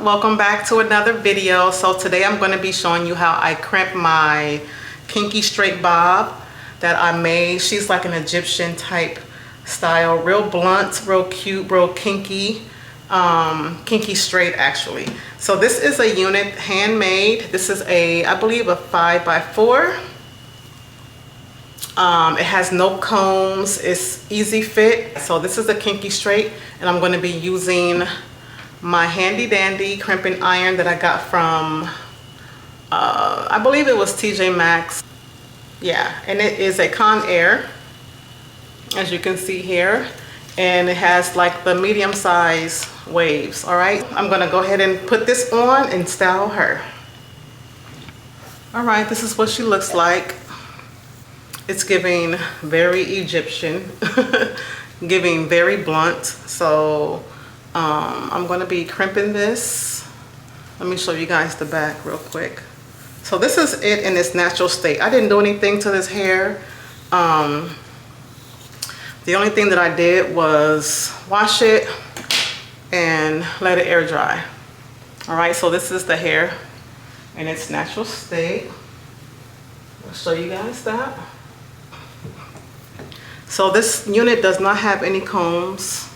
welcome back to another video. So today I'm going to be showing you how I crimp my kinky straight bob that I made. She's like an Egyptian type style, real blunt, real cute, real kinky, kinky straight actually. So this is a unit, handmade. This is a, I believe, a 5x4. It has no combs, it's easy fit. So this is a kinky straight, and I'm going to be using my handy dandy crimping iron that I got from, I believe it was TJ Maxx. Yeah, and it is a Conair, as you can see here, and it has like the medium size waves. All right, I'm going to go ahead and put this on and style her. All right, this is what she looks like. It's giving very Egyptian, giving very blunt. So I'm going to be crimping this. Let me show you guys the back real quick. So this is it in its natural state. I didn't do anything to this hair. The only thing that I did was wash it and let it air dry. All right, so this is the hair in its natural state. I'll show you guys that. So this unit does not have any combs.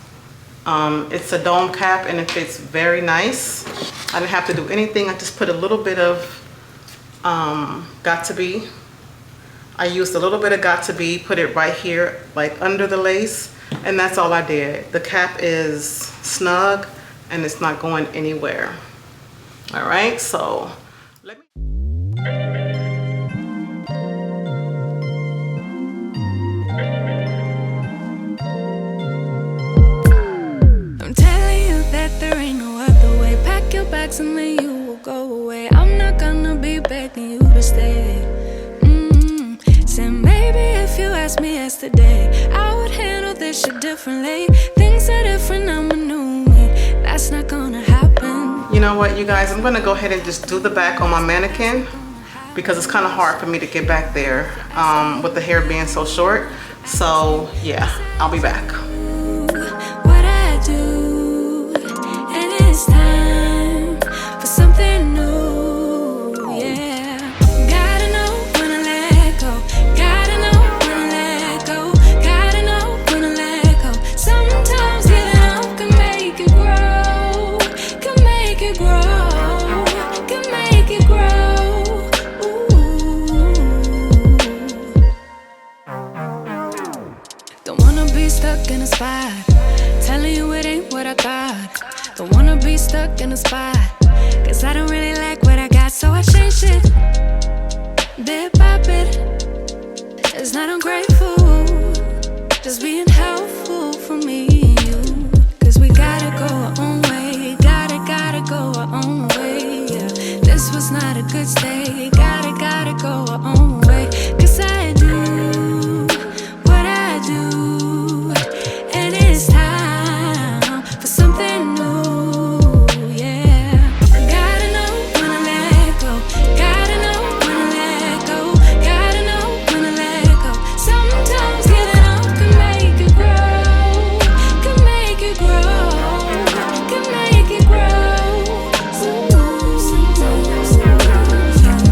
It's a dome cap and it fits very nice. I didn't have to do anything. I just put a little bit of got to be. I used a little bit of got to be, put it right here, like under the lace, and that's all I did. The cap is snug and it's not going anywhere. All right, so let me. And then you will go away. I'm not gonna be begging you to stay. Said maybe if you asked me yesterday, I would handle this shit differently. Things are different, I'm a new me. That's not gonna happen. You know what, you guys, I'm gonna go ahead and just do the back on my mannequin because it's kind of hard for me to get back there with the hair being so short. So yeah, I'll be back. What I do, and it's time for something new, yeah. Gotta know when to let go. Gotta know when to let go. Gotta know when to let go. Sometimes giving up can make it grow. Can make it grow. Can make it grow. Ooh. Don't wanna be stuck in a spot, telling you it ain't what I thought. Don't wanna be stuck in a spot, cause I don't really like what I got, so I changed it bit by bit. It's not ungrateful, just being helpful for me and you. Cause we gotta go our own way, gotta go our own way, yeah. This was not a good stay, gotta go our own way. Cause I do what I do, and it's time for something new. You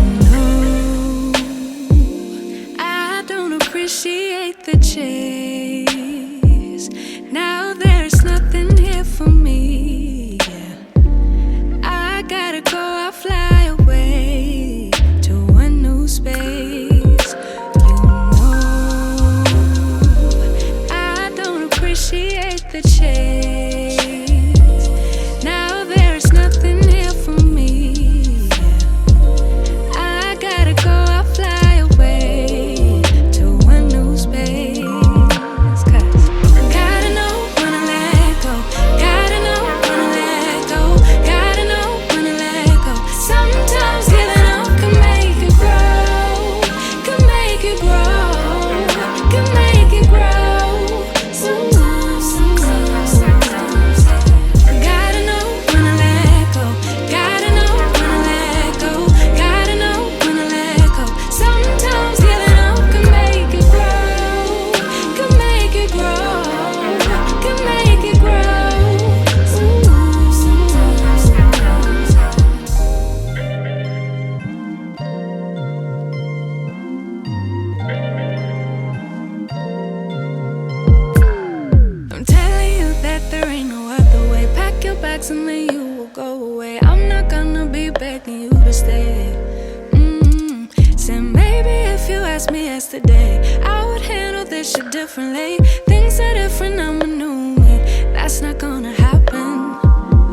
gonna be begging you to stay. Said maybe if you asked me yesterday, I would handle this shit differently. Things are different, I'm a new me. That's not gonna happen.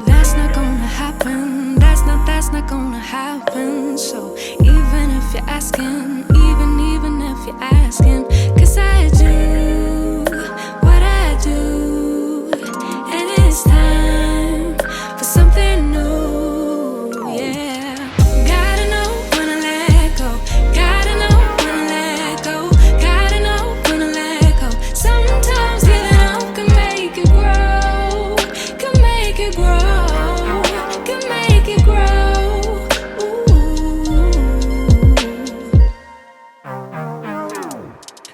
That's not gonna happen. That's not gonna happen. So even if you're asking, even if you're asking, 'cause I do what I do, and it's time for something new, yeah. Gotta know when to let go. Gotta know when to let go. Gotta know when to let go. Sometimes giving up can make it grow. Can make it grow. Can make it grow. Ooh.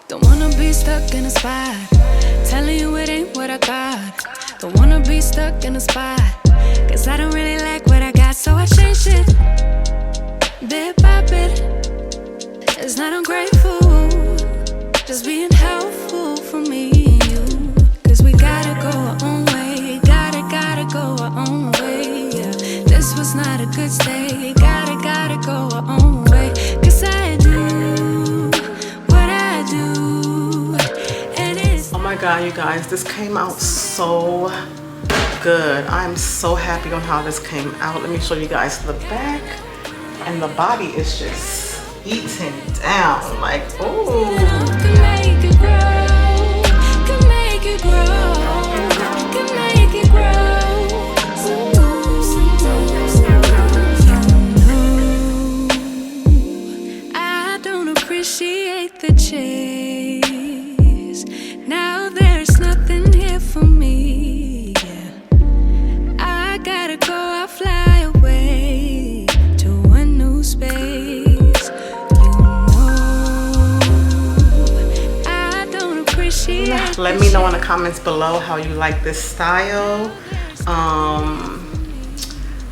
Don't wanna be stuck in a spot, telling you it ain't what I thought. Don't wanna be stuck in a spot, 'cause I don't really like what I got, so I changed it bit by bit. It's not ungrateful, just being helpful for me and you. 'Cause we gotta go our own way, gotta go our own way, yeah. This was not a good stay, gotta go our own way. 'Cause I do what I do, and it's Oh my God, you guys, this came out so good. I'm so happy on how this came out. Let me show you guys the back, and the body is just eating down, like, ooh. can make it grow, can make it grow, can make it grow. I don't appreciate the chase. Now there's nothing here for me. I gotta go, I fly away to a new space. I don't appreciate. Let me know in the comments below how you like this style.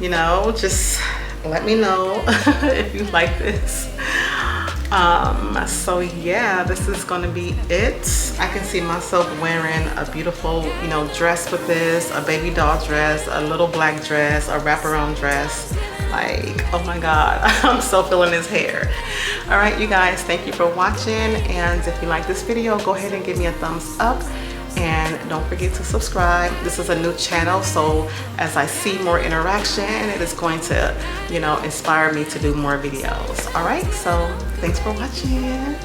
You know, just let me know if you like this. So yeah, this is gonna be it. I can see myself wearing a beautiful, you know, dress with this, a baby doll dress, a little black dress, a wraparound dress. Like, oh my God, I'm so feeling this hair. All right, you guys, thank you for watching. And if you like this video, go ahead and give me a thumbs up. And don't forget to subscribe. This is a new channel, so as I see more interaction, it is going to, you know, inspire me to do more videos. All right, so thanks for watching.